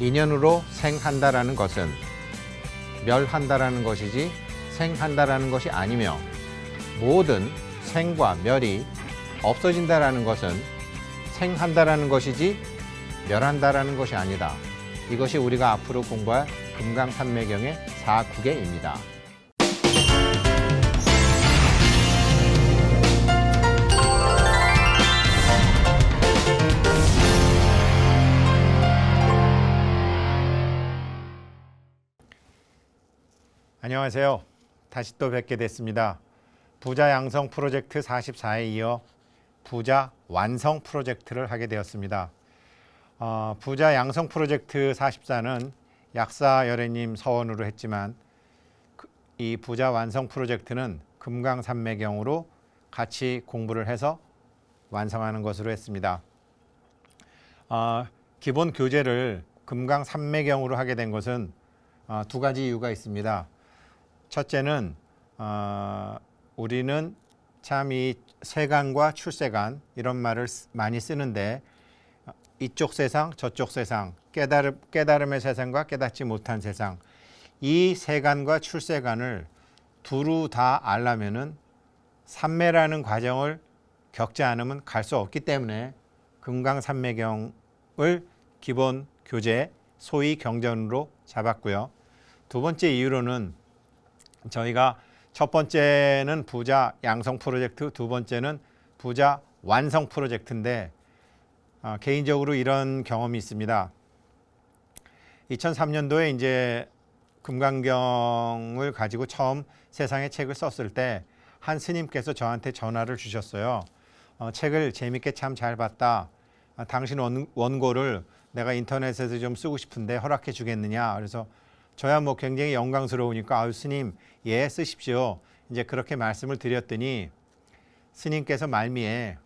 인연으로 생한다라는 것은 멸한다라는 것이지 생한다라는 것이 아니며, 모든 생과 멸이 없어진다라는 것은 생한다라는 것이지 멸한다라는 것이 아니다. 이것이 우리가 앞으로 공부할 금강산매경의 4구계입니다. 안녕하세요. 다시 또 뵙게 됐습니다. 부자 양성 프로젝트 44에 이어 부자 완성 프로젝트를 하게 되었습니다. 부자 양성 프로젝트 44는 약사열애님 서원으로 했지만, 이 부자 완성 프로젝트는 금강산매경으로 같이 공부를 해서 완성하는 것으로 했습니다. 기본 교재를 금강산매경으로 하게 된 것은 두 가지 이유가 있습니다. 첫째는 우리는 참 이 세간과 출세간 이런 말을 많이 쓰는데, 이쪽 세상 저쪽 세상, 깨달음의 세상과 깨닫지 못한 세상, 이 세간과 출세간을 두루 다 알려면은 산매라는 과정을 겪지 않으면 갈 수 없기 때문에 금강산매경을 기본 교재, 소위 경전으로 잡았고요. 두 번째 이유로는 저희가 첫 번째는 부자 양성 프로젝트, 두 번째는 부자 완성 프로젝트인데, 개인적으로 이런 경험이 있습니다. 2003년도에 이제 금강경을 가지고 처음 세상에 책을 썼을 때 한 스님께서 저한테 전화를 주셨어요. 책을 재밌게 참 잘 봤다. 당신 원고를 내가 인터넷에서 좀 쓰고 싶은데 허락해 주겠느냐. 그래서 저야 뭐 굉장히 영광스러우니까 아유 스님 예 쓰십시오. 이제 그렇게 말씀을 드렸더니 스님께서 말미에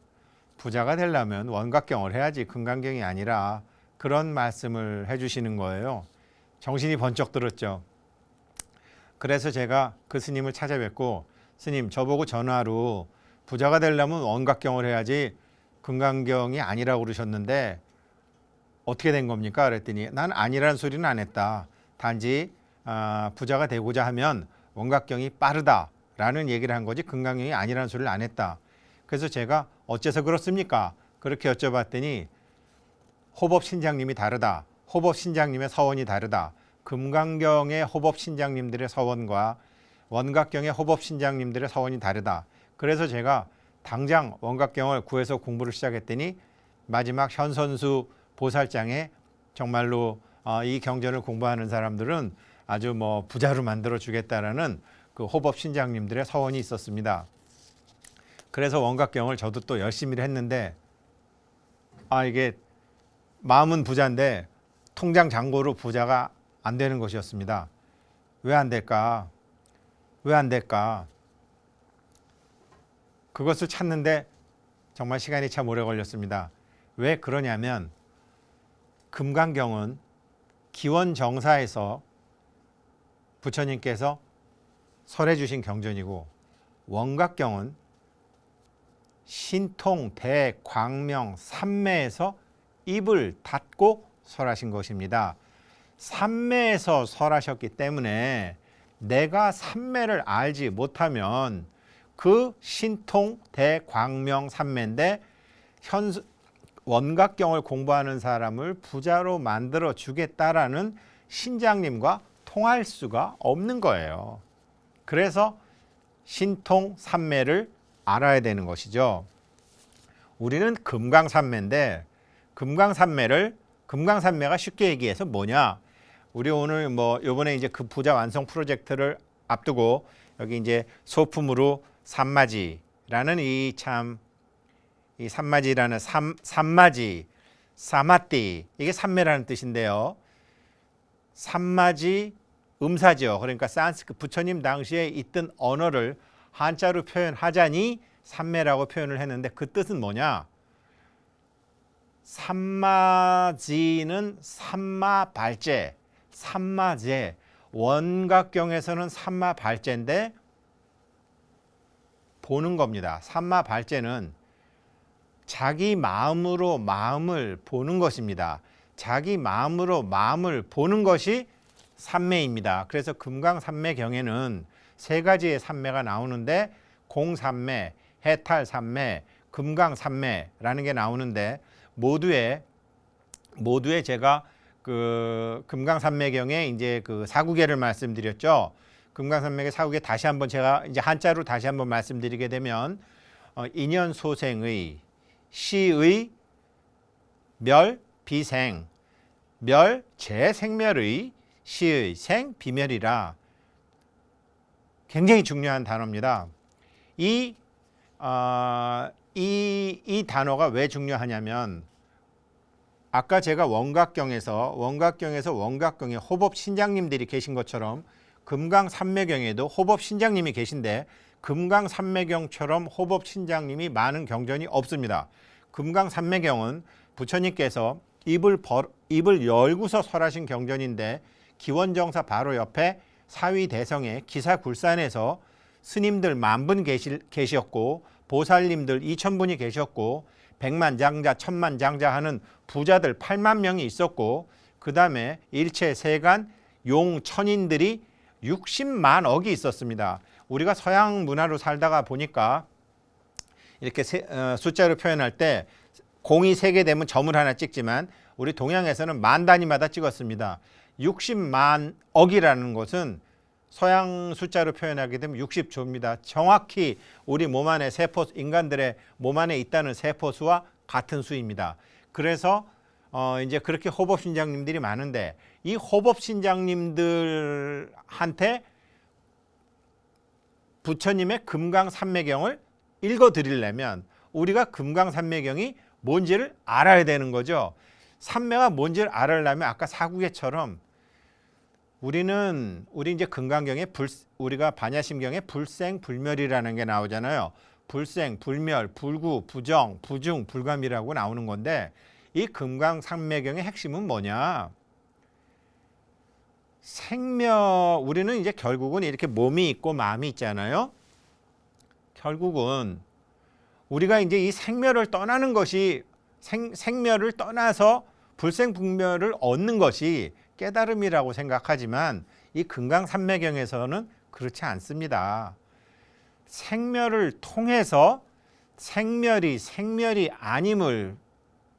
부자가 되려면 원각경을 해야지 금강경이 아니라, 그런 말씀을 해주시는 거예요. 정신이 번쩍 들었죠. 그래서 제가 그 스님을 찾아뵙고, 스님 저보고 전화로 부자가 되려면 원각경을 해야지 금강경이 아니라고 그러셨는데 어떻게 된 겁니까? 그랬더니 난 아니라는 소리는 안 했다. 단지 부자가 되고자 하면 원각경이 빠르다라는 얘기를 한 거지 금강경이 아니라는 소리를 안 했다. 그래서 제가 어째서 그렇습니까? 그렇게 여쭤봤더니 호법신장님이 다르다. 호법신장님의 서원이 다르다. 금강경의 호법신장님들의 서원과 원각경의 호법신장님들의 서원이 다르다. 그래서 제가 당장 원각경을 구해서 공부를 시작했더니 마지막 현선수 보살장에 정말로 이 경전을 공부하는 사람들은 아주 뭐 부자로 만들어 주겠다라는 그 호법 신장님들의 서원이 있었습니다. 그래서 원각경을 저도 또 열심히 했는데, 이게 마음은 부자인데 통장 잔고로 부자가 안 되는 것이었습니다. 왜 안 될까? 왜 안 될까? 그것을 찾는데 정말 시간이 참 오래 걸렸습니다. 왜 그러냐면, 금강경은 기원정사에서 부처님께서 설해 주신 경전이고, 원각경은 신통, 대, 광명, 삼매에서 입을 닫고 설하신 것입니다. 삼매에서 설하셨기 때문에 내가 삼매를 알지 못하면 그 신통, 대, 광명, 삼매인데 원각경을 공부하는 사람을 부자로 만들어 주겠다라는 신장님과 통할 수가 없는 거예요. 그래서 신통 삼매를 알아야 되는 것이죠. 우리는 금강산매인데, 금강산매가 쉽게 얘기해서 뭐냐? 우리 오늘 뭐 요번에 이제 그 부자 완성 프로젝트를 앞두고 여기 이제 소품으로 산마지라는 이 산마지라는 산마지, 사마띠, 이게 산매라는 뜻인데요. 산마지 음사죠. 그러니까 부처님 당시에 있던 언어를 한자로 표현하자니 산매라고 표현을 했는데, 그 뜻은 뭐냐? 산마지는 산마발제, 산마제, 원각경에서는 산마발제인데 보는 겁니다. 산마발제는 자기 마음으로 마음을 보는 것입니다. 자기 마음으로 마음을 보는 것이 삼매입니다. 그래서 금강삼매경에는 세 가지의 삼매가 나오는데 공삼매, 해탈삼매, 금강삼매라는 게 나오는데 모두에 제가 그 금강삼매경에 이제 그 사구계를 말씀드렸죠. 금강산맥의 사국에 다시 한번 제가 이제 한자로 다시 한번 말씀드리게 되면 인연소생의 시의 멸 비생 멸 재생멸의 시의 생 비멸이라 굉장히 중요한 단어입니다. 이 단어가 왜 중요하냐면 아까 제가 원각경에서 원각경에 호법 신장님들이 계신 것처럼 금강삼매경에도 호법 신장님이 계신데 금강삼매경처럼 호법 신장님이 많은 경전이 없습니다. 금강삼매경은 부처님께서 입을 열고서 설하신 경전인데 기원정사 바로 옆에 사위대성의 기사굴산에서 스님들 10,000분 계셨고 보살님들 2,000분이 계셨고 백만장자, 천만장자 하는 부자들 8만 명이 있었고 그 다음에 일체 세간 용 천인들이 60만 억이 있었습니다. 우리가 서양 문화로 살다가 보니까 이렇게 숫자로 표현할 때 공이 3개 되면 점을 하나 찍지만 우리 동양에서는 만 단위마다 찍었습니다. 60만 억이라는 것은 서양 숫자로 표현하게 되면 60조입니다. 정확히 우리 몸 안에 세포, 인간들의 몸 안에 있다는 세포수와 같은 수입니다. 그래서 이제 그렇게 호법신장님들이 많은데 이 호법신장님들한테 부처님의 금강삼매경을 읽어드리려면 우리가 금강삼매경이 뭔지를 알아야 되는 거죠. 삼매가 뭔지를 알아려면 아까 사구계처럼 우리 이제 금강경에 우리가 반야심경에 불생불멸이라는 게 나오잖아요. 불생, 불멸, 불구, 부정, 부중, 불감이라고 나오는 건데 이 금강삼매경의 핵심은 뭐냐? 우리는 이제 결국은 이렇게 몸이 있고 마음이 있잖아요. 결국은 우리가 이제 이 생멸을 떠나는 것이 생멸을 떠나서 불생불멸을 얻는 것이 깨달음이라고 생각하지만 이 금강삼매경에서는 그렇지 않습니다. 생멸을 통해서 생멸이 아님을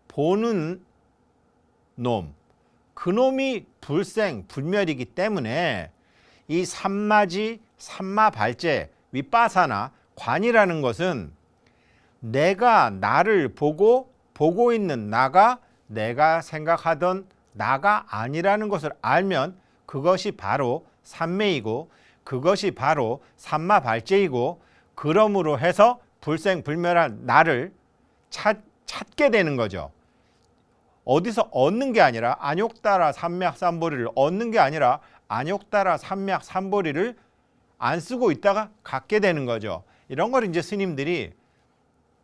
보는 놈, 그 놈이 불생불멸이기 때문에 이 삼마지, 삼마발제, 윗바사나 관이라는 것은 내가 나를 보고 있는 나가 내가 생각하던 나가 아니라는 것을 알면 그것이 바로 삼매이고 그것이 바로 삼마발제이고 그러므로 해서 불생불멸한 나를 찾게 되는 거죠. 어디서 얻는 게 아니라 안욕따라 삼맥삼보리를 얻는 게 아니라 안욕따라 삼맥삼보리를 안 쓰고 있다가 갖게 되는 거죠. 이런 걸 이제 스님들이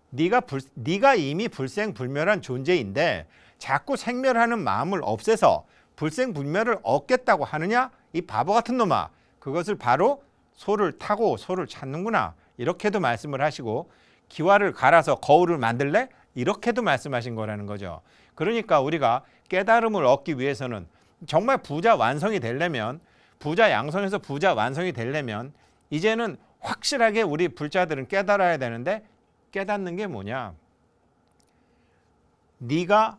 네가 이미 불생불멸한 존재인데 자꾸 생멸하는 마음을 없애서 불생불멸을 얻겠다고 하느냐? 이 바보 같은 놈아. 그것을 바로 소를 타고 소를 찾는구나. 이렇게도 말씀을 하시고 기와를 갈아서 거울을 만들래? 이렇게도 말씀하신 거라는 거죠. 그러니까 우리가 깨달음을 얻기 위해서는 정말 부자 완성이 되려면 부자 양성에서 부자 완성이 되려면 이제는 확실하게 우리 불자들은 깨달아야 되는데 깨닫는 게 뭐냐? 네가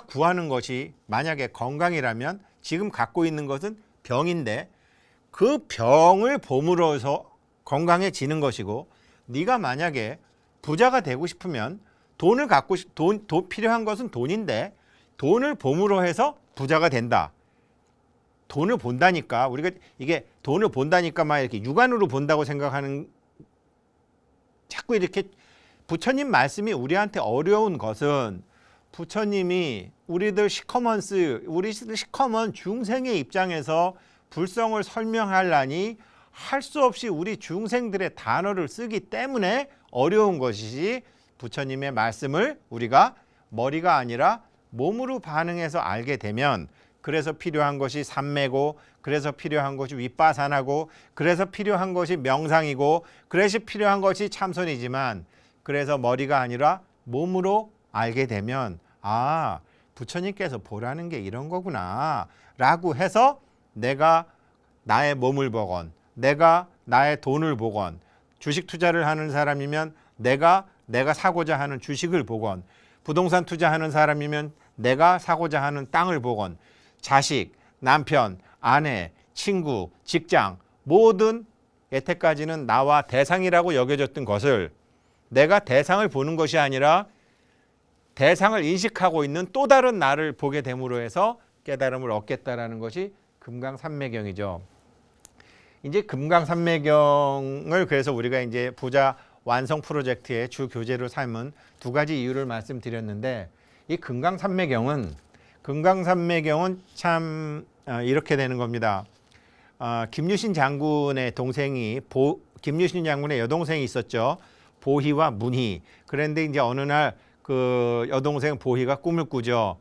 구하는 것이 만약에 건강이라면 지금 갖고 있는 것은 병인데 그 병을 봄으로서 건강해지는 것이고 네가 만약에 부자가 되고 싶으면 돈 필요한 것은 돈인데 돈을 봄으로 해서 부자가 된다. 돈을 본다니까 우리가 이게 돈을 본다니까만 이렇게 육안으로 본다고 생각하는 자꾸 이렇게 부처님 말씀이 우리한테 어려운 것은 부처님이 우리들 시커먼 중생의 입장에서 불성을 설명하려니 할 수 없이 우리 중생들의 단어를 쓰기 때문에 어려운 것이지 부처님의 말씀을 우리가 머리가 아니라 몸으로 반응해서 알게 되면 그래서 필요한 것이 삼매고 그래서 필요한 것이 윗바사나고 그래서 필요한 것이 명상이고 그래서 필요한 것이 참선이지만 그래서 머리가 아니라 몸으로 알게 되면 부처님께서 보라는 게 이런 거구나 라고 해서 내가 나의 몸을 보건, 내가 나의 돈을 보건, 주식 투자를 하는 사람이면 내가 사고자 하는 주식을 보건, 부동산 투자하는 사람이면 내가 사고자 하는 땅을 보건, 자식, 남편, 아내, 친구, 직장 모든 여태까지는 나와 대상이라고 여겨졌던 것을 내가 대상을 보는 것이 아니라 대상을 인식하고 있는 또 다른 나를 보게 됨으로 해서 깨달음을 얻겠다라는 것이 금강산매경이죠. 이제 금강산매경을 그래서 우리가 이제 부자 완성 프로젝트의 주 교재로 삼은 두 가지 이유를 말씀드렸는데, 이 금강산매경은 참 이렇게 되는 겁니다. 김유신 장군의 동생이 김유신 장군의 여동생이 있었죠. 보희와 문희. 그런데 이제 어느 날 그 여동생 보희가 꿈을 꾸죠.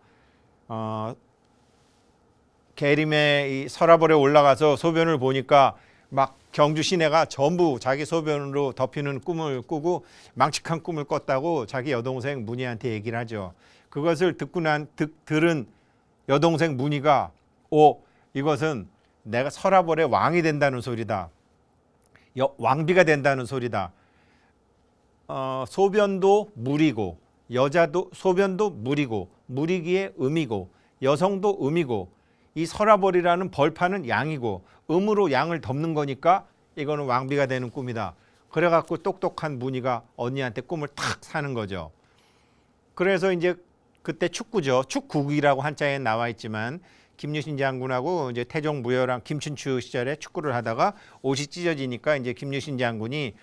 계림의 이 서라벌에 올라가서 소변을 보니까 막 경주 시내가 전부 자기 소변으로 덮이는 꿈을 꾸고 망측한 꿈을 꿨다고 자기 여동생 문희한테 얘기를 하죠. 그것을 들은 여동생 문희가 이것은 내가 서라벌의 왕이 된다는 소리다. 왕비가 된다는 소리다. 소변도 물이고 여자도 소변도 물이고 물이기에 음이고 여성도 음이고 이 서라벌이라는 벌판은 양이고 음으로 양을 덮는 거니까 이거는 왕비가 되는 꿈이다. 그래갖고 똑똑한 문희가 언니한테 꿈을 탁 사는 거죠. 그래서 이제 그때 축구죠. 축구기라고 한자에 나와 있지만 김유신 장군하고 이제 태종 무열왕 김춘추 시절에 축구를 하다가 옷이 찢어지니까 이제 김유신 장군이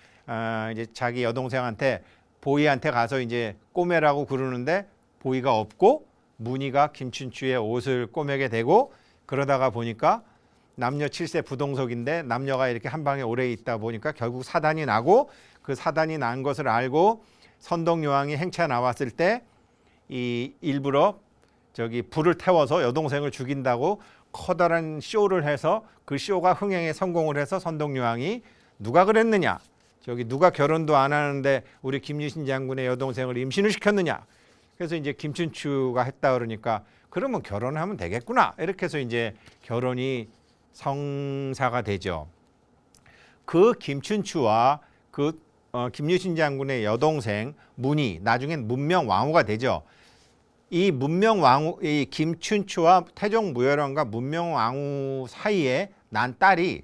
이제 자기 여동생한테 보희한테 가서 이제 꼬매라고 그러는데 보희가 없고 문희가 김춘추의 옷을 꼬매게 되고, 그러다가 보니까 남녀 7세 부동석인데 남녀가 이렇게 한 방에 오래 있다 보니까 결국 사단이 나고, 그 사단이 난 것을 알고 선덕여왕이 행차 나왔을 때 이 일부러 불을 태워서 여동생을 죽인다고 커다란 쇼를 해서 그 쇼가 흥행에 성공을 해서 선덕여왕이 누가 그랬느냐, 누가 결혼도 안 하는데 우리 김유신 장군의 여동생을 임신을 시켰느냐. 그래서 이제 김춘추가 했다 그러니까 그러면 결혼하면 되겠구나. 이렇게 해서 이제 결혼이 성사가 되죠. 그 김춘추와 그 김유신 장군의 여동생 문희, 나중엔 문명왕후가 되죠. 이 문명왕후, 이 김춘추와 태종 무열왕과 문명왕후 사이에 난 딸이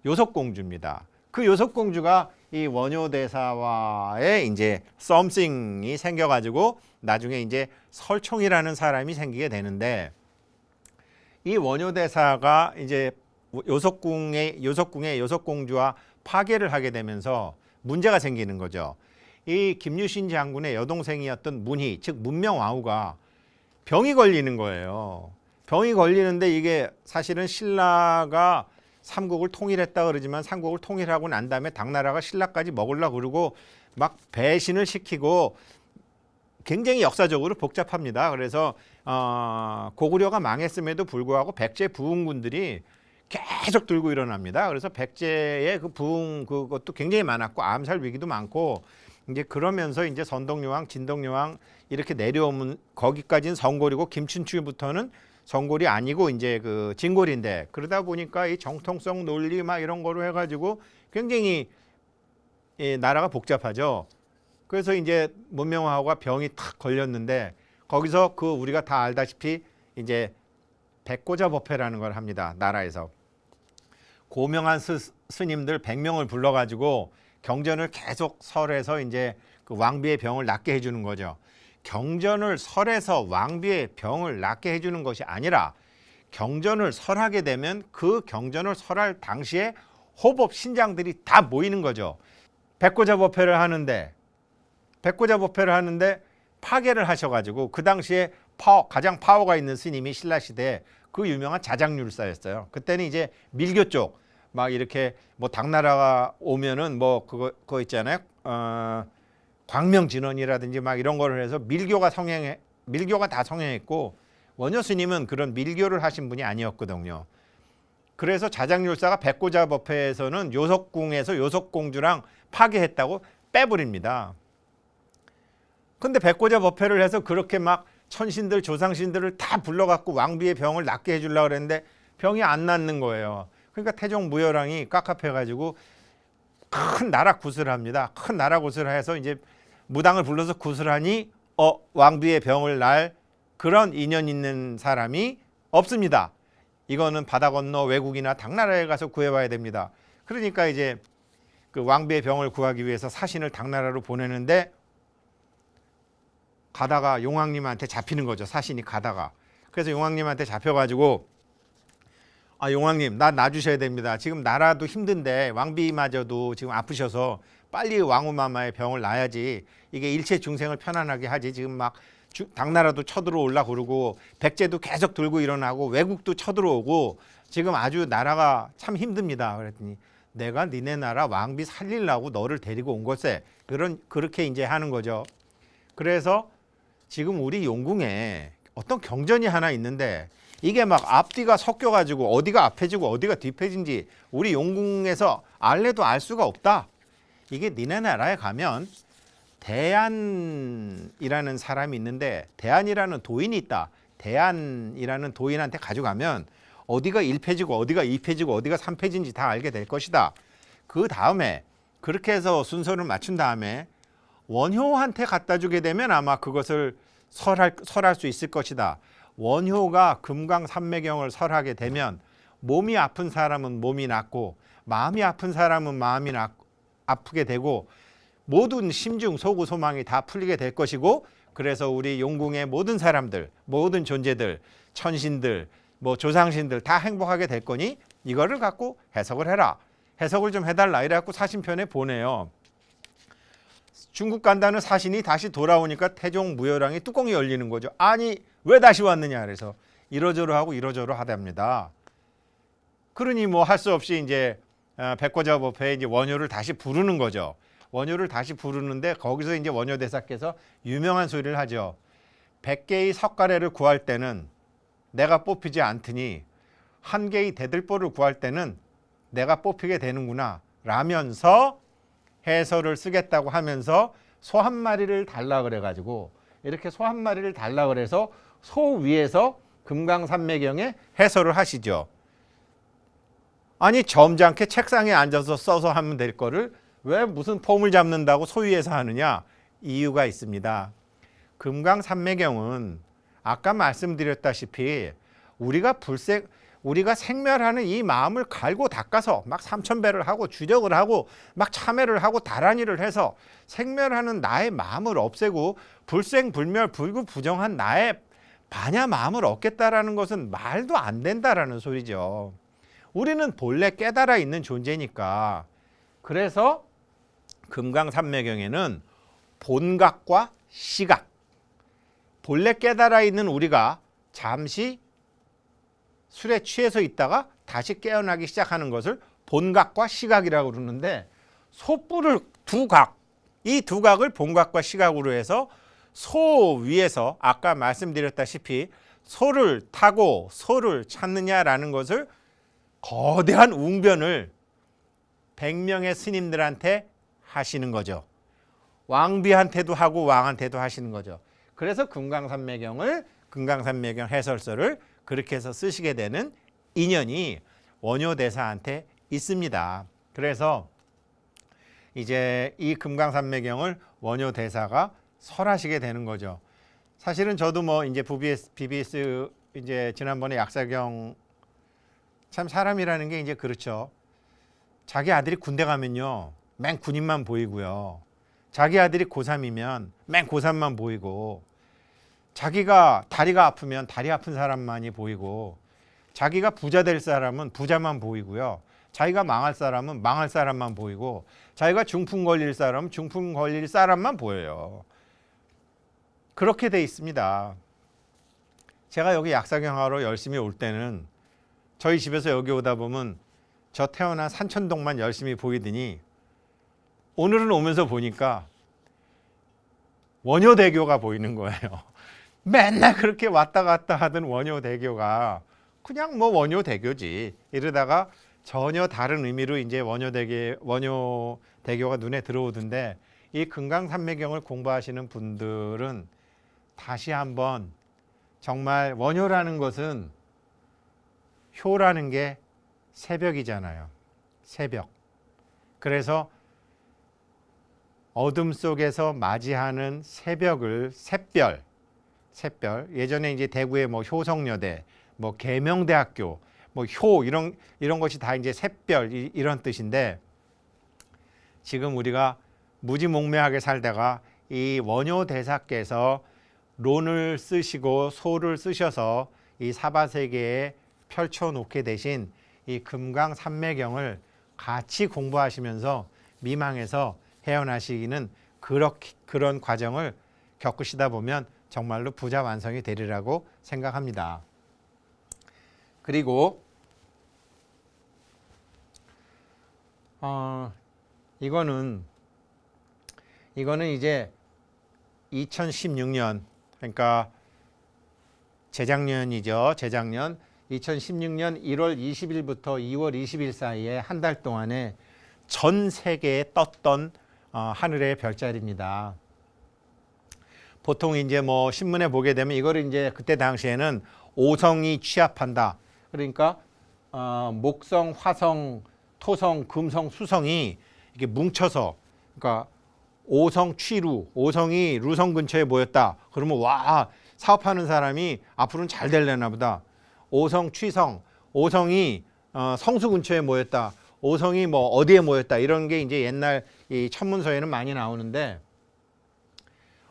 요석공주입니다. 그 요석공주가 이 원효대사와의 이제 썸씽이 생겨가지고 나중에 이제 설총이라는 사람이 생기게 되는데, 이 원효대사가 이제 요석궁의 요석공주와 파괴를 하게 되면서 문제가 생기는 거죠. 이 김유신 장군의 여동생이었던 문희, 즉 문명왕후가 병이 걸리는 거예요. 병이 걸리는데 이게 사실은 신라가 삼국을 통일했다 그러지만 삼국을 통일하고 난 다음에 당나라가 신라까지 먹으려고 그러고 막 배신을 시키고 굉장히 역사적으로 복잡합니다. 그래서 고구려가 망했음에도 불구하고 백제 부흥군들이 계속 들고 일어납니다. 그래서 백제의 그 부흥 그것도 굉장히 많았고 암살 위기도 많고, 이제 그러면서 이제 선덕여왕, 진덕여왕 이렇게 내려오면 거기까지는 성골이고 김춘추부터는 성골이 아니고 이제 그 진골인데, 그러다 보니까 이 정통성 논리 막 이런 거로 해가지고 굉장히 나라가 복잡하죠. 그래서 이제 문명왕후가 병이 탁 걸렸는데 거기서 그 우리가 다 알다시피 이제 백고자법회라는 걸 합니다. 나라에서 고명한 스님들 100명을 불러가지고 경전을 계속 설해서 이제 그 왕비의 병을 낫게 해주는 거죠. 경전을 설해서 왕비의 병을 낫게 해주는 것이 아니라 경전을 설하게 되면 그 경전을 설할 당시에 호법 신장들이 다 모이는 거죠. 백고자법회를 하는데 파괴를 하셔가지고 그 당시에 가장 파워가 있는 스님이 신라시대에 그 유명한 자장률사였어요. 그때는 이제 밀교 쪽 막 이렇게 뭐 당나라가 오면은 뭐 그거 있잖아요. 광명진원이라든지 막 이런 거를 해서 밀교가 다 성행했고, 원효 스님은 그런 밀교를 하신 분이 아니었거든요. 그래서 자장률사가 백고자법회에서는 요석궁에서 요석공주랑 파괴했다고 빼버립니다. 근데 백고자법회를 해서 그렇게 막 천신들 조상신들을 다 불러갖고 왕비의 병을 낫게 해주려고 그랬는데 병이 안 낫는 거예요. 그러니까 태종 무열왕이 깝깝해가지고 큰 나라 굿을 합니다. 큰 나라 굿을 해서 이제 무당을 불러서 굿을 하니 왕비의 병을 날 그런 인연 있는 사람이 없습니다. 이거는 바다 건너 외국이나 당나라에 가서 구해와야 됩니다. 그러니까 이제 그 왕비의 병을 구하기 위해서 사신을 당나라로 보내는데 가다가 용왕님한테 잡히는 거죠. 사신이 가다가. 그래서 용왕님한테 잡혀가지고 용왕님 나 놔주셔야 됩니다. 지금 나라도 힘든데 왕비마저도 지금 아프셔서 빨리 왕후마마의 병을 놔야지 이게 일체 중생을 편안하게 하지. 지금 막 당나라도 쳐들어올라 그러고 백제도 계속 들고 일어나고 외국도 쳐들어오고 지금 아주 나라가 참 힘듭니다. 그랬더니 내가 니네 나라 왕비 살리려고 너를 데리고 온 것에 그렇게 이제 하는 거죠. 그래서 지금 우리 용궁에 어떤 경전이 하나 있는데 이게 막 앞뒤가 섞여가지고 어디가 앞에지고 어디가 뒷페이지인지 우리 용궁에서 알래도 알 수가 없다. 이게 니네 나라에 가면 대안이라는 사람이 있는데 대안이라는 도인이 있다. 대안이라는 도인한테 가져가면 어디가 1페이지고 어디가 2페이지고 어디가 3페이지인지 다 알게 될 것이다. 그 다음에 그렇게 해서 순서를 맞춘 다음에 원효한테 갖다 주게 되면 아마 그것을 설할 수 있을 것이다. 원효가 금강산매경을 설하게 되면 몸이 아픈 사람은 몸이 낫고 마음이 아픈 사람은 마음이 아프게 되고 모든 심중 소구 소망이 다 풀리게 될 것이고 그래서 우리 용궁의 모든 사람들 모든 존재들 천신들 뭐 조상신들 다 행복하게 될 거니 이거를 갖고 해석을 해라. 해석을 좀 해달라. 이래갖고 사신편에 보내요. 중국 간다는 사신이 다시 돌아오니까 태종 무열왕이 뚜껑이 열리는 거죠. 아니 왜 다시 왔느냐 그래서 이러저러 하고 이러저러 하답니다. 그러니 뭐 할 수 없이 이제 백과사법회에 이제 원효를 다시 부르는 거죠. 원효를 다시 부르는데 거기서 이제 원효대사께서 유명한 소리를 하죠. 100개의 석가래를 구할 때는 내가 뽑히지 않더니 1개의 대들보를 구할 때는 내가 뽑히게 되는구나 라면서 해설을 쓰겠다고 하면서 소 한 마리를 달라 그래가지고 이렇게 소 한 마리를 달라 그래서 소 위에서 금강산매경에 해설을 하시죠. 아니 점잖게 책상에 앉아서 써서 하면 될 거를 왜 무슨 폼을 잡는다고 소 위에서 하느냐. 이유가 있습니다. 금강산매경은 아까 말씀드렸다시피 우리가 생멸하는 이 마음을 갈고 닦아서 막 삼천배를 하고 주적을 하고 막 참회를 하고 다란이를 해서 생멸하는 나의 마음을 없애고 불생불멸 불구부정한 나의 반야 마음을 얻겠다라는 것은 말도 안 된다라는 소리죠. 우리는 본래 깨달아 있는 존재니까. 그래서 금강산매경에는 본각과 시각, 본래 깨달아 있는 우리가 잠시 술에 취해서 있다가 다시 깨어나기 시작하는 것을 본각과 시각이라고 그러는데 소뿔을 두 각, 이 두 각을 본각과 시각으로 해서 소 위에서 아까 말씀드렸다시피 소를 타고 소를 찾느냐라는 것을 거대한 웅변을 100명의 스님들한테 하시는 거죠. 왕비한테도 하고 왕한테도 하시는 거죠. 그래서 금강산매경 해설서를 그렇게 해서 쓰시게 되는 인연이 원효대사한테 있습니다. 그래서 이제 이 금강산매경을 원효대사가 설하시게 되는 거죠. 사실은 저도 뭐 이제 BBS 이제 지난번에 약사경 참 사람이라는 게 이제 그렇죠. 자기 아들이 군대 가면요. 맨 군인만 보이고요. 자기 아들이 고3이면 맨 고3만 보이고 자기가 다리가 아프면 다리 아픈 사람만이 보이고 자기가 부자 될 사람은 부자만 보이고요. 자기가 망할 사람은 망할 사람만 보이고 자기가 중풍 걸릴 사람은 중풍 걸릴 사람만 보여요. 그렇게 돼 있습니다. 제가 여기 약사경하러 열심히 올 때는 저희 집에서 여기 오다 보면 저 태어난 산천동만 열심히 보이더니 오늘은 오면서 보니까 원효대교가 보이는 거예요. 맨날 그렇게 왔다 갔다 하던 원효대교가 그냥 뭐 원효대교지. 이러다가 전혀 다른 의미로 이제 원효대교가 눈에 들어오던데 이 금강산매경을 공부하시는 분들은 다시 한번 정말 원효라는 것은 효라는 게 새벽이잖아요. 새벽. 그래서 어둠 속에서 맞이하는 새벽을 샛별. 예전에 이제 대구의 뭐 효성여대, 뭐 계명대학교, 뭐 효 이런 것이 다 이제 샛별 이런 뜻인데, 지금 우리가 무지몽매하게 살다가 이 원효 대사께서 론을 쓰시고 소를 쓰셔서 이 사바세계에 펼쳐놓게 되신 이 금강산매경을 같이 공부하시면서 미망에서 헤어나시기는 그런 과정을 겪으시다 보면 정말로 부자 완성이 되리라고 생각합니다. 그리고 이거는 이제 2016년, 그러니까 재작년이죠. 재작년 2016년 1월 20일부터 2월 20일 사이에 한 달 동안에 전 세계에 떴던 하늘의 별자리입니다. 보통 이제 뭐 신문에 보게 되면 이거를 이제 그때 당시에는 오성이 취합한다. 그러니까 목성, 화성, 토성, 금성, 수성이 이렇게 뭉쳐서, 그러니까 오성 취루, 오성이 루성 근처에 모였다. 그러면 와, 사업하는 사람이 앞으로는 잘 되려나 보다. 오성 취성, 오성이 성수 근처에 모였다. 오성이 뭐 어디에 모였다. 이런 게 이제 옛날 이 천문서에는 많이 나오는데,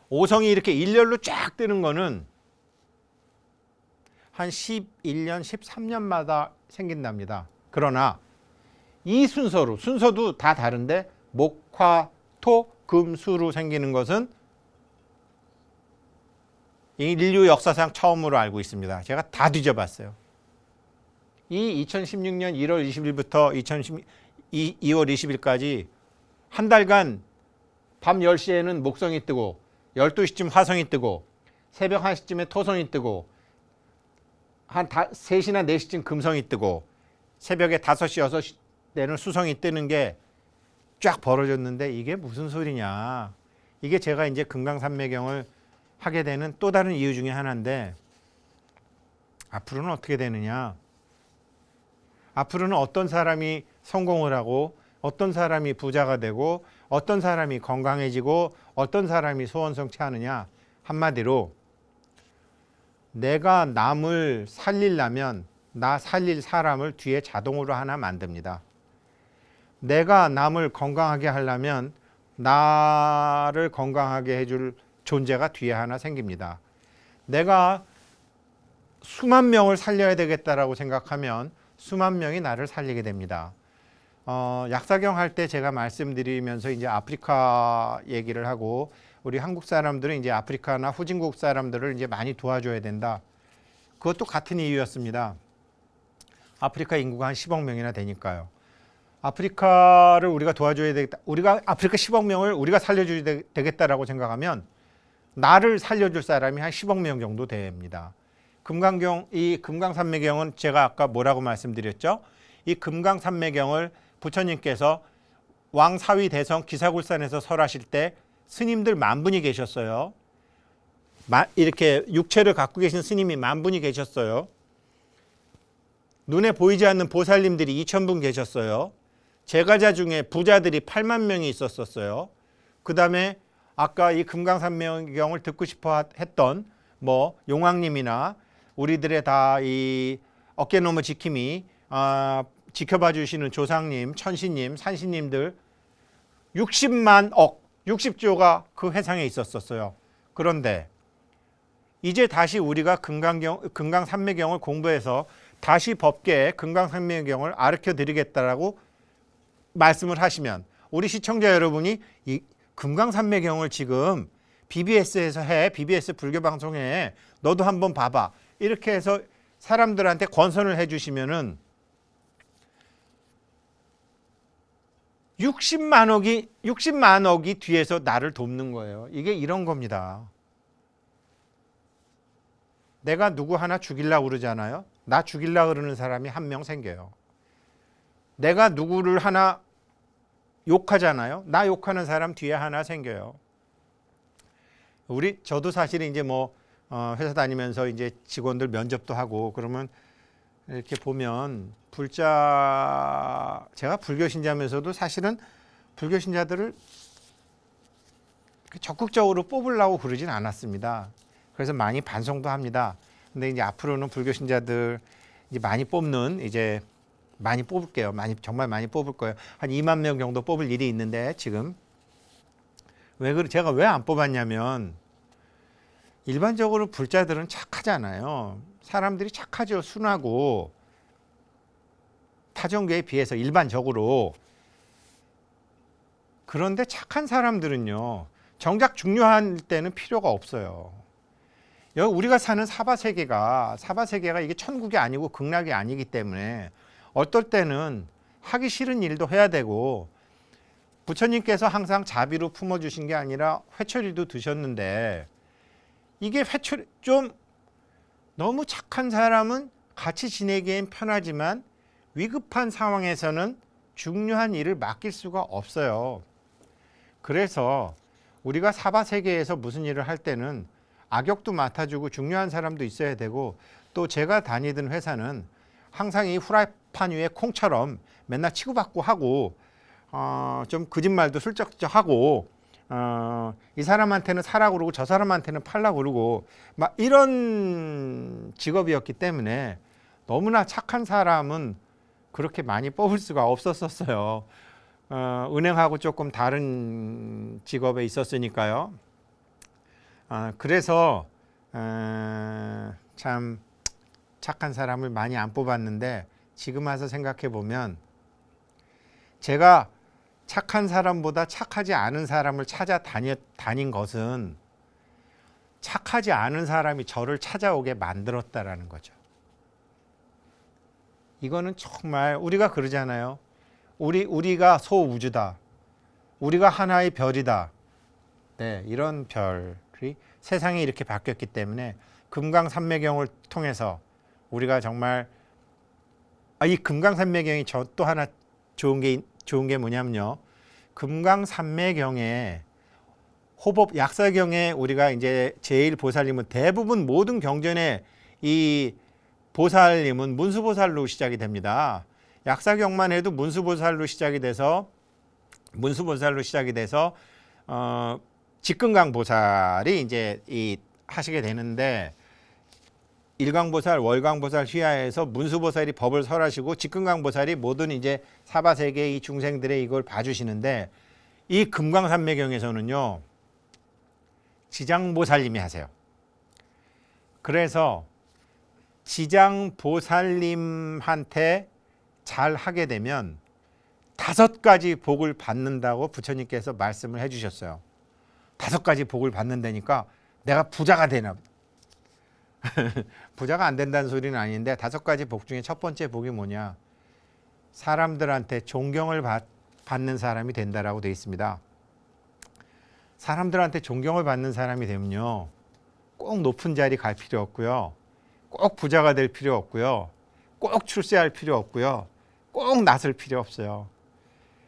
오성이 이렇게 일렬로 쫙 뜨는 거는 한 11년, 13년마다 생긴답니다. 그러나 이 순서도 다 다른데 목, 화, 토, 금, 수로 생기는 것은 인류 역사상 처음으로 알고 있습니다. 제가 다 뒤져봤어요. 이 2016년 1월 20일부터 2월 20일까지 한 달간 밤 10시에는 목성이 뜨고 12시쯤 화성이 뜨고 새벽 1시쯤에 토성이 뜨고 한 3시나 4시쯤 금성이 뜨고 새벽에 5시, 6시 때는 수성이 뜨는 게 쫙 벌어졌는데 이게 무슨 소리냐. 이게 제가 이제 금강산매경을 하게 되는 또 다른 이유 중에 하나인데, 앞으로는 어떻게 되느냐. 앞으로는 어떤 사람이 성공을 하고 어떤 사람이 부자가 되고 어떤 사람이 건강해지고 어떤 사람이 소원 성취하느냐. 한마디로 내가 남을 살리려면 나 살릴 사람을 뒤에 자동으로 하나 만듭니다. 내가 남을 건강하게 하려면 나를 건강하게 해줄 존재가 뒤에 하나 생깁니다. 내가 수만 명을 살려야 되겠다라고 생각하면 수만 명이 나를 살리게 됩니다. 약사경 할 때 제가 말씀드리면서 이제 아프리카 얘기를 하고, 우리 한국 사람들은 이제 아프리카나 후진국 사람들을 이제 많이 도와줘야 된다. 그것도 같은 이유였습니다. 아프리카 인구가 한 10억 명이나 되니까요. 아프리카를 우리가 도와줘야 되겠다. 우리가 아프리카 10억 명을 우리가 살려줘야 되겠다라고 생각하면 나를 살려줄 사람이 한 10억 명 정도 됩니다. 이 금강산매경은 제가 아까 뭐라고 말씀드렸죠? 이 금강산매경을 부처님께서 왕사위 대성 기사굴산에서 설하실 때 스님들 10,000분이 계셨어요. 이렇게 육체를 갖고 계신 스님이 10,000분이 계셨어요. 눈에 보이지 않는 보살님들이 2,000분 계셨어요. 제가자 중에 부자들이 8만 명이 있었어요. 그 다음에 아까 이 금강산매경을 듣고 싶어 했던 뭐 용왕님이나 우리들의 다 이 어깨너머 지킴이 지켜봐 주시는 조상님, 천신님, 산신님들 60만 억, 60조가 그 회상에 있었어요. 그런데 이제 다시 우리가 금강산매경을 공부해서 다시 법계에 금강산매경을 가르쳐 드리겠다라고 말씀을 하시면, 우리 시청자 여러분이 이 금강산매경을 지금 BBS에서 해, BBS 불교방송에 너도 한번 봐봐, 이렇게 해서 사람들한테 권선을 해주시면은 60만 억이 뒤에서 나를 돕는 거예요. 이게 이런 겁니다. 내가 누구 하나 죽이려고 그러잖아요. 나 죽이려고 그러는 사람이 한 명 생겨요. 내가 누구를 하나 욕하잖아요. 나 욕하는 사람 뒤에 하나 생겨요. 저도 사실 이제 뭐 회사 다니면서 이제 직원들 면접도 하고 그러면 이렇게 보면 제가 불교 신자면서도 사실은 불교 신자들을 적극적으로 뽑으려고 그러진 않았습니다. 그래서 많이 반성도 합니다. 근데 이제 앞으로는 불교 신자들 이제 많이 뽑을게요. 정말 많이 뽑을 거예요. 한 2만 명 정도 뽑을 일이 있는데 지금 제가 왜 안 뽑았냐면 일반적으로 불자들은 착하잖아요. 사람들이 착하죠. 순하고 타종교에 비해서 일반적으로. 그런데 착한 사람들은요. 정작 중요할 때는 필요가 없어요. 우리가 사는 사바세계가 이게 천국이 아니고 극락이 아니기 때문에 어떨 때는 하기 싫은 일도 해야 되고 부처님께서 항상 자비로 품어주신 게 아니라 회초리도 드셨는데 이게 좀 너무 착한 사람은 같이 지내기엔 편하지만 위급한 상황에서는 중요한 일을 맡길 수가 없어요. 그래서 우리가 사바세계에서 무슨 일을 할 때는 악역도 맡아주고 중요한 사람도 있어야 되고 또 제가 다니던 회사는 항상 이 후라이팬 위에 콩처럼 맨날 치고받고 하고 좀 거짓말도 슬쩍슬쩍 하고 이 사람한테는 사라 그러고 저 사람한테는 팔라 그러고 막 이런 직업이었기 때문에 너무나 착한 사람은 그렇게 많이 뽑을 수가 없었어요. 은행하고 조금 다른 직업에 있었으니까요. 그래서 참 착한 사람을 많이 안 뽑았는데 지금 와서 생각해 보면 제가 착한 사람보다 착하지 않은 사람을 다닌 것은 착하지 않은 사람이 저를 찾아오게 만들었다라는 거죠. 이거는 정말 우리가 그러잖아요. 우리가 소우주다. 우리가 하나의 별이다. 네, 이런 별이 세상이 이렇게 바뀌었기 때문에 금강산매경을 통해서 우리가 정말 이 금강산매경이 또 하나 좋은 게 뭐냐면요. 금강산매경에 호법 약사경에 우리가 이제 제1보살님은 대부분 모든 경전에 이 보살님은 문수보살로 시작이 됩니다. 약사경만 해도 문수보살로 시작이 돼서 직금강보살이 이제 하시게 되는데 일광보살, 월광보살 휘하에서 문수보살이 법을 설하시고 직금강보살이 모든 이제 사바세계 이 중생들의 이걸 봐주시는데 이 금강산매경에서는요 지장보살님이 하세요. 그래서 지장보살님한테 잘 하게 되면 5가지 복을 받는다고 부처님께서 말씀을 해주셨어요. 5가지 복을 받는다니까 내가 부자가 되나 보다. 부자가 안 된다는 소리는 아닌데 5가지 복 중에 첫 번째 복이 뭐냐? 사람들한테 존경을 받는 사람이 된다라고 되어 있습니다. 사람들한테 존경을 받는 사람이 되면요. 꼭 높은 자리 갈 필요 없고요. 꼭 부자가 될 필요 없고요. 꼭 출세할 필요 없고요. 꼭 낯설 필요 없어요.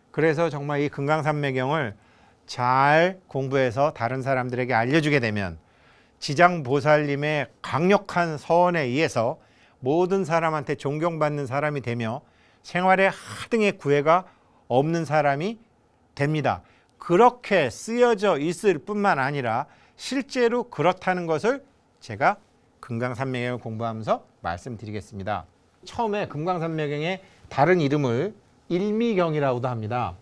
그래서 정말 이 금강산매경을 잘 공부해서 다른 사람들에게 알려주게 되면 지장보살님의 강력한 서언에 의해서 모든 사람한테 존경받는 사람이 되며 생활에 하등의 구애가 없는 사람이 됩니다. 그렇게 쓰여져 있을 뿐만 아니라 실제로 그렇다는 것을 제가 금강산매경을 공부하면서 말씀드리겠습니다. 처음에 금강산매경의 다른 이름을 일미경이라고도 합니다.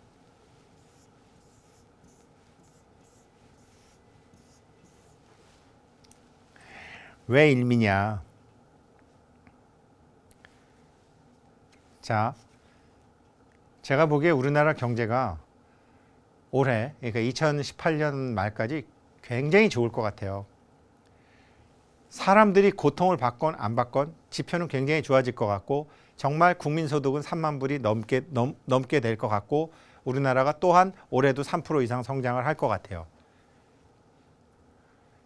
왜 일미냐? 자, 제가 보기에 우리나라 경제가 올해, 그러니까 2018년 말까지 굉장히 좋을 것 같아요. 사람들이 고통을 받건 안 받건 지표는 굉장히 좋아질 것 같고 정말 국민소득은 3만 불이 넘게 될 것 같고 우리나라가 또한 올해도 3% 이상 성장을 할 것 같아요.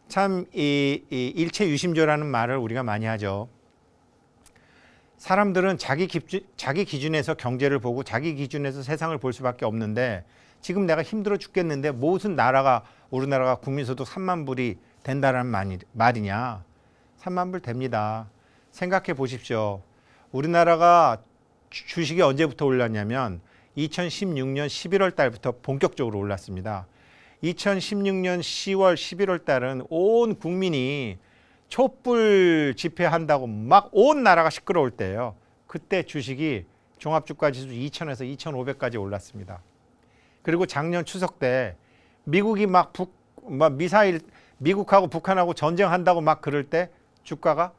참 이 일체유심조라는 말을 우리가 많이 하죠. 사람들은 자기 기준에서 경제를 보고 자기 기준에서 세상을 볼 수밖에 없는데 지금 내가 힘들어 죽겠는데 무슨 우리나라가 국민소득 3만 불이 된다는 말이냐? 3만 불 됩니다. 생각해 보십시오. 우리나라가 주식이 언제부터 올랐냐면 2016년 11월 달부터 본격적으로 올랐습니다. 2016년 10월, 11월 달은 온 국민이 촛불 집회한다고 막 온 나라가 시끄러울 때예요. 그때 주식이 종합주가지수 2000에서 2500까지 올랐습니다. 그리고 작년 추석 때 미국이 막 미사일 미국하고 북한하고 전쟁한다고 막 그럴 때 주가가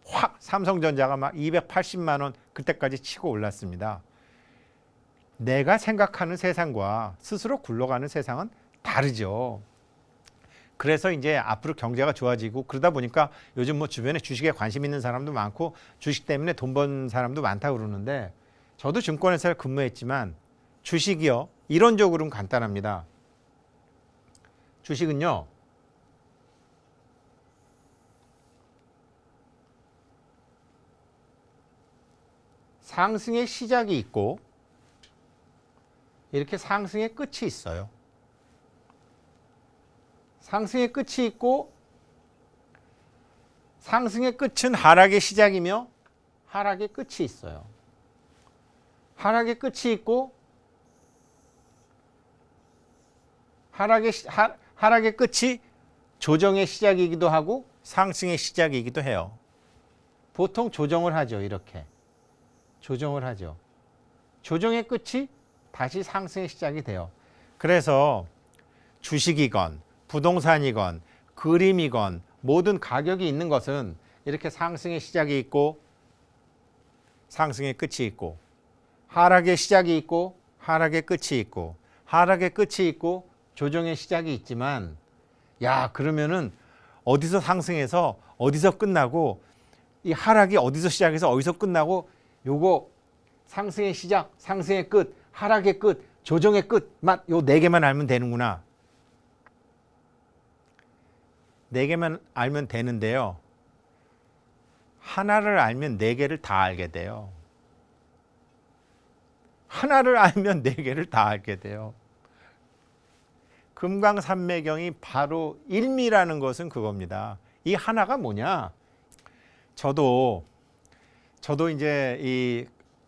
확 삼성전자가 막 280만 원 그때까지 치고 올랐습니다. 내가 생각하는 세상과 스스로 굴러가는 세상은 다르죠. 그래서 이제 앞으로 경제가 좋아지고 그러다 보니까 요즘 뭐 주변에 주식에 관심 있는 사람도 많고 주식 때문에 돈 번 사람도 많다고 그러는데 저도 증권회사에 근무했지만 주식이요. 이론적으로는 간단합니다. 주식은요. 상승의 시작이 있고 이렇게 상승의 끝이 있어요. 상승의 끝이 있고 상승의 끝은 하락의 시작이며 하락의 끝이 있어요. 하락의 끝이 있고 하락의 끝이 조정의 시작이기도 하고 상승의 시작이기도 해요. 보통 조정을 하죠. 이렇게. 조정을 하죠. 조정의 끝이 다시 상승의 시작이 돼요. 그래서 주식이건 부동산이건 그림이건 모든 가격이 있는 것은 이렇게 상승의 시작이 있고 상승의 끝이 있고 하락의 시작이 있고 하락의 끝이 있고 하락의 끝이 있고 조정의 시작이 있지만 야 그러면은 어디서 상승해서 어디서 끝나고 이 하락이 어디서 시작해서 어디서 끝나고 요거 상승의 시작, 상승의 끝, 하락의 끝, 조정의 끝만 요 네 개만 알면 되는구나. 네 개만 알면 되는데요. 하나를 알면 네 개를 다 알게 돼요. 하나를 알면 네 개를 다 알게 돼요. 금강산매경이 바로 일미라는 것은 그겁니다. 이 하나가 뭐냐? 저도 이제 이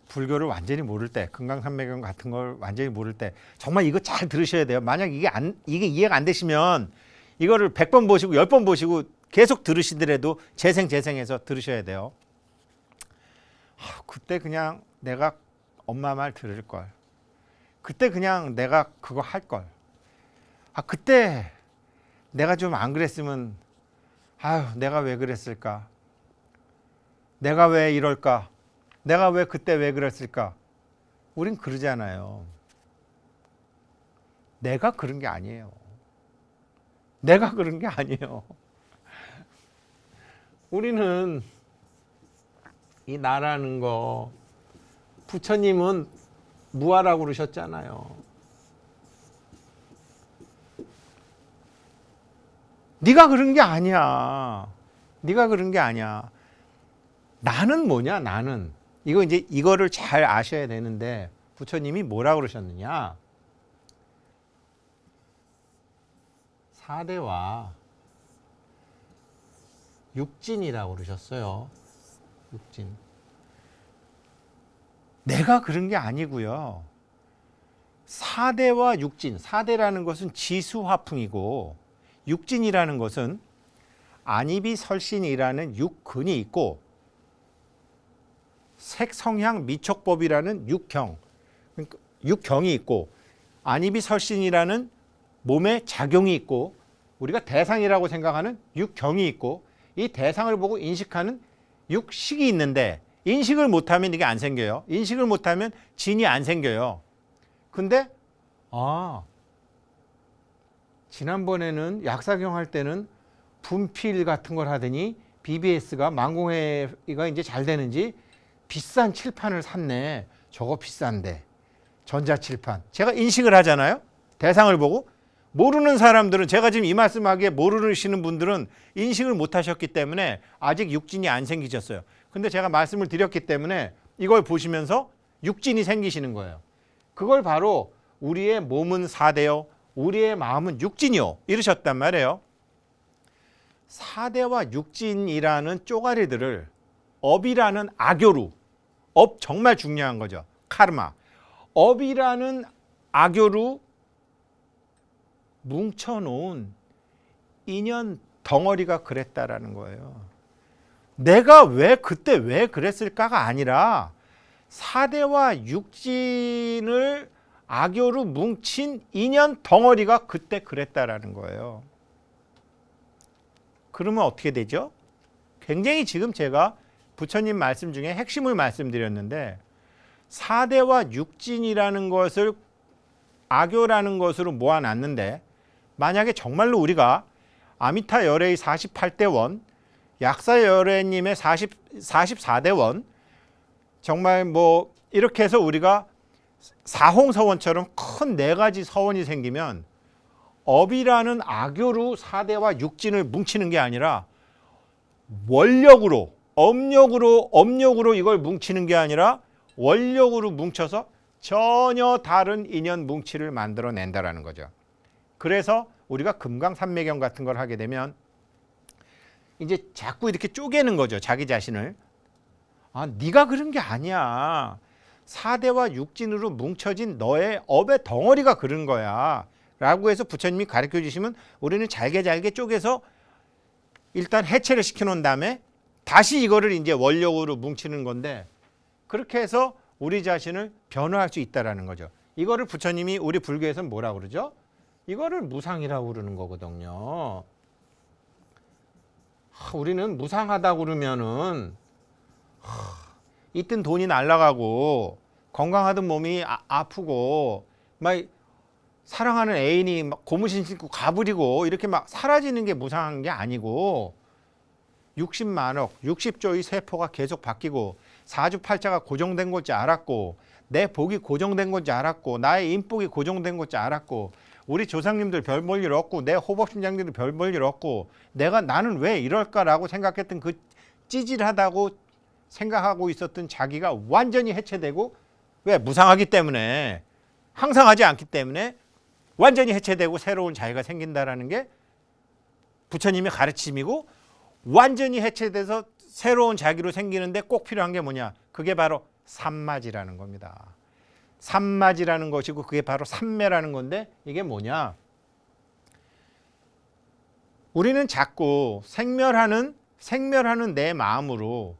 불교를 완전히 모를 때, 금강산매경 같은 걸 완전히 모를 때 정말 이거 잘 들으셔야 돼요. 만약 이게 이해가 안 되시면 이거를 100번 보시고 10번 보시고 계속 들으시더라도 재생해서 들으셔야 돼요. 그때 그냥 내가 엄마 말 들을 걸. 그때 그냥 내가 그거 할 걸. 그때 내가 좀 안 그랬으면 내가 왜 그랬을까? 내가 왜 이럴까? 내가 왜 그때 왜 그랬을까? 우린 그러잖아요. 내가 그런 게 아니에요. 내가 그런 게 아니에요. 우리는 이 나라는 거 부처님은 무아라고 그러셨잖아요. 네가 그런 게 아니야. 네가 그런 게 아니야. 나는 뭐냐? 나는 이거를 잘 아셔야 되는데 부처님이 뭐라고 그러셨느냐? 사대와 육진이라고 그러셨어요. 육진. 내가 그런 게 아니고요. 사대와 육진. 사대라는 것은 지수화풍이고 육진이라는 것은 안이비설신이라는 육근이 있고 색성향 미촉법이라는 육경, 그러니까 육경이 있고 안이비설신이라는 몸의 작용이 있고 우리가 대상이라고 생각하는 육경이 있고 이 대상을 보고 인식하는 육식이 있는데 인식을 못하면 이게 안 생겨요. 인식을 못하면 진이 안 생겨요. 근데 지난번에는 약사경 할 때는 분필 같은 걸 하더니 BBS가 만공회가 이제 잘 되는지 비싼 칠판을 샀네. 저거 비싼데. 전자칠판. 제가 인식을 하잖아요. 대상을 보고. 모르는 사람들은 제가 지금 이 말씀하기에 모르시는 분들은 인식을 못 하셨기 때문에 아직 육진이 안 생기셨어요. 근데 제가 말씀을 드렸기 때문에 이걸 보시면서 육진이 생기시는 거예요. 그걸 바로 우리의 몸은 사대요. 우리의 마음은 육진이요. 이러셨단 말이에요. 사대와 육진이라는 쪼가리들을 업이라는 악교로, 업 정말 중요한 거죠. 카르마. 업이라는 악교로 뭉쳐놓은 인연 덩어리가 그랬다라는 거예요. 내가 그때 왜 그랬을까가 아니라 사대와 육진을 악교로 뭉친 인연 덩어리가 그때 그랬다라는 거예요. 그러면 어떻게 되죠? 굉장히 지금 제가 부처님 말씀 중에 핵심을 말씀드렸는데 사대와 육진이라는 것을 악교라는 것으로 모아놨는데 만약에 정말로 우리가 아미타 열애의 48대 원, 약사 열애님의 44대 원, 정말 뭐 이렇게 해서 우리가 사홍서원처럼 큰 4가지 서원이 생기면 업이라는 악교로 사대와 육진을 뭉치는 게 아니라 원력으로, 업력으로 이걸 뭉치는 게 아니라 원력으로 뭉쳐서 전혀 다른 인연 뭉치를 만들어낸다라는 거죠. 그래서 우리가 금강산매경 같은 걸 하게 되면 이제 자꾸 이렇게 쪼개는 거죠. 자기 자신을. 아, 네가 그런 게 아니야. 사대와 육진으로 뭉쳐진 너의 업의 덩어리가 그런 거야. 라고 해서 부처님이 가르쳐 주시면 우리는 잘게 쪼개서 일단 해체를 시켜놓은 다음에 다시 이거를 이제 원력으로 뭉치는 건데 그렇게 해서 우리 자신을 변화할 수 있다라는 거죠. 이거를 부처님이 우리 불교에서는 뭐라고 그러죠? 이거를 무상이라고 그러는 거거든요. 우리는 무상하다고 그러면은 있던 돈이 날아가고 건강하던 몸이 아프고 막 사랑하는 애인이 막 고무신 신고 가버리고 이렇게 막 사라지는 게 무상한 게 아니고 60만억, 60조의 세포가 계속 바뀌고 사주팔자가 고정된 건지 알았고 내 복이 고정된 건지 알았고 나의 인복이 고정된 건지 알았고 우리 조상님들 별 볼 일 없고 내 호법신장님들 별 볼 일 없고 나는 왜 이럴까라고 생각했던 그 찌질하다고 생각하고 있었던 자기가 완전히 해체되고 왜? 무상하기 때문에 항상하지 않기 때문에 완전히 해체되고 새로운 자기가 생긴다라는 게 부처님의 가르침이고 완전히 해체돼서 새로운 자기로 생기는데 꼭 필요한 게 뭐냐? 그게 바로 삼마지라는 겁니다. 삼마지라는 것이고 그게 바로 삼매라는 건데 이게 뭐냐? 우리는 자꾸 생멸하는 내 마음으로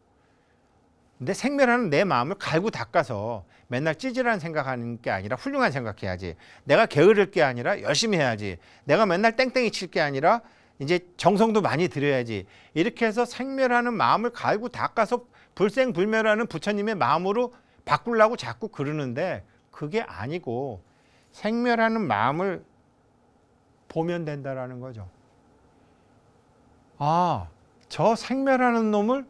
생멸하는 내 마음을 갈고 닦아서 맨날 찌질한 생각하는 게 아니라 훌륭한 생각해야지. 내가 게으를 게 아니라 열심히 해야지. 내가 맨날 땡땡이 칠 게 아니라 이제 정성도 많이 들여야지. 이렇게 해서 생멸하는 마음을 갈고 닦아서 불생불멸하는 부처님의 마음으로 바꾸려고 자꾸 그러는데 그게 아니고 생멸하는 마음을 보면 된다라는 거죠. 아, 저 생멸하는 놈을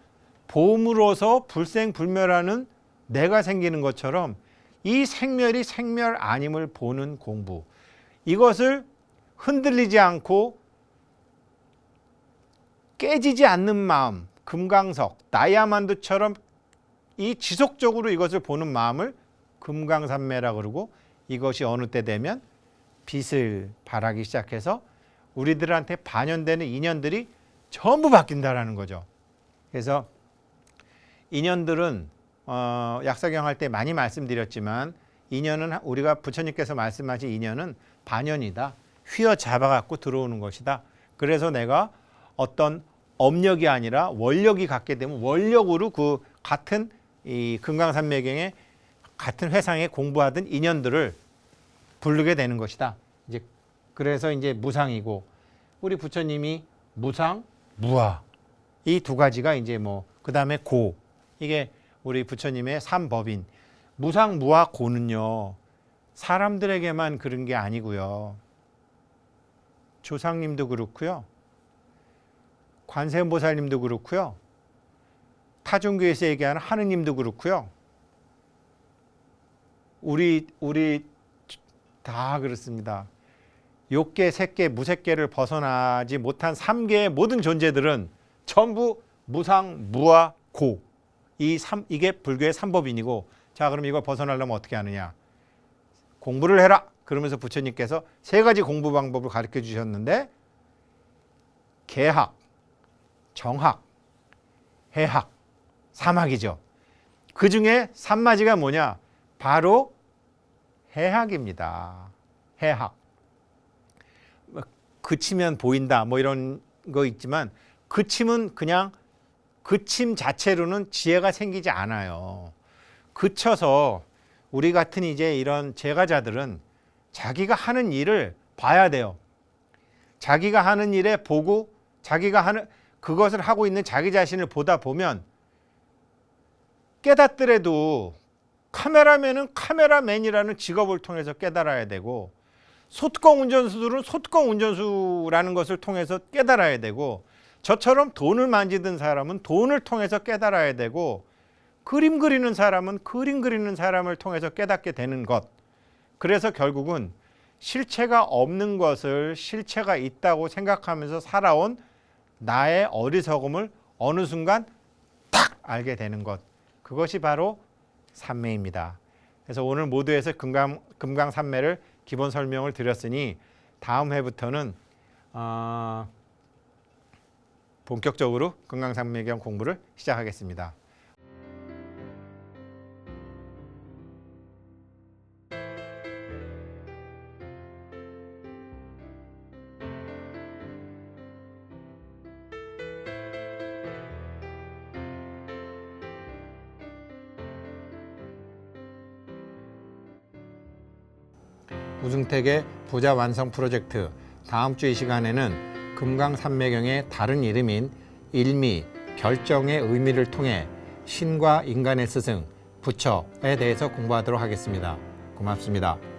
봄으로서 불생불멸하는 내가 생기는 것처럼 이 생멸이 생멸 아님을 보는 공부. 이것을 흔들리지 않고 깨지지 않는 마음, 금강석, 다이아몬드처럼 이 지속적으로 이것을 보는 마음을 금강산매라 그러고 이것이 어느 때 되면 빛을 발하기 시작해서 우리들한테 반영되는 인연들이 전부 바뀐다라는 거죠. 그래서 인연들은 약사경 할 때 많이 말씀드렸지만 인연은 우리가 부처님께서 말씀하신 인연은 반연이다. 휘어잡아 갖고 들어오는 것이다. 그래서 내가 어떤 업력이 아니라 원력이 갖게 되면 원력으로 그 같은 이 금강산매경의 같은 회상에 공부하던 인연들을 부르게 되는 것이다. 이제 그래서 이제 무상이고 우리 부처님이 무상, 무아 이 두 가지가 이제 뭐 그다음에 고 이게 우리 부처님의 삼법인 무상, 무아, 고는요 사람들에게만 그런 게 아니고요 조상님도 그렇고요 관세음보살님도 그렇고요 타종교에서 얘기하는 하느님도 그렇고요 우리 다 그렇습니다. 욕계, 색계, 무색계를 벗어나지 못한 3계의 모든 존재들은 전부 무상, 무아, 고 이게 불교의 삼법인이고 자 그럼 이걸 벗어나려면 어떻게 하느냐 공부를 해라 그러면서 부처님께서 3가지 공부 방법을 가르쳐 주셨는데 개학, 정학, 해학, 삼학이죠. 그 중에 산마지가 뭐냐? 바로 해학입니다. 해학. 그치면 보인다 뭐 이런 거 있지만 그침은 그냥 그침 자체로는 지혜가 생기지 않아요. 그쳐서 우리 같은 이제 이런 제가자들은 자기가 하는 일을 봐야 돼요. 자기가 하는 일에 보고 자기가 하는 그것을 하고 있는 자기 자신을 보다 보면 깨닫더라도 카메라맨은 카메라맨이라는 직업을 통해서 깨달아야 되고 소뚜껑 운전수들은 소뚜껑 운전수라는 것을 통해서 깨달아야 되고 저처럼 돈을 만지던 사람은 돈을 통해서 깨달아야 되고 그림 그리는 사람은 그림 그리는 사람을 통해서 깨닫게 되는 것. 그래서 결국은 실체가 없는 것을 실체가 있다고 생각하면서 살아온 나의 어리석음을 어느 순간 딱 알게 되는 것. 그것이 바로 삼매입니다. 그래서 오늘 모두에서 금강삼매를 기본 설명을 드렸으니 다음 회부터는 본격적으로 금강삼매경 공부를 시작하겠습니다. 우중택의 부자 완성 프로젝트 다음 주 이 시간에는 금강산매경의 다른 이름인 일미, 결정의 의미를 통해 신과 인간의 스승, 부처에 대해서 공부하도록 하겠습니다. 고맙습니다.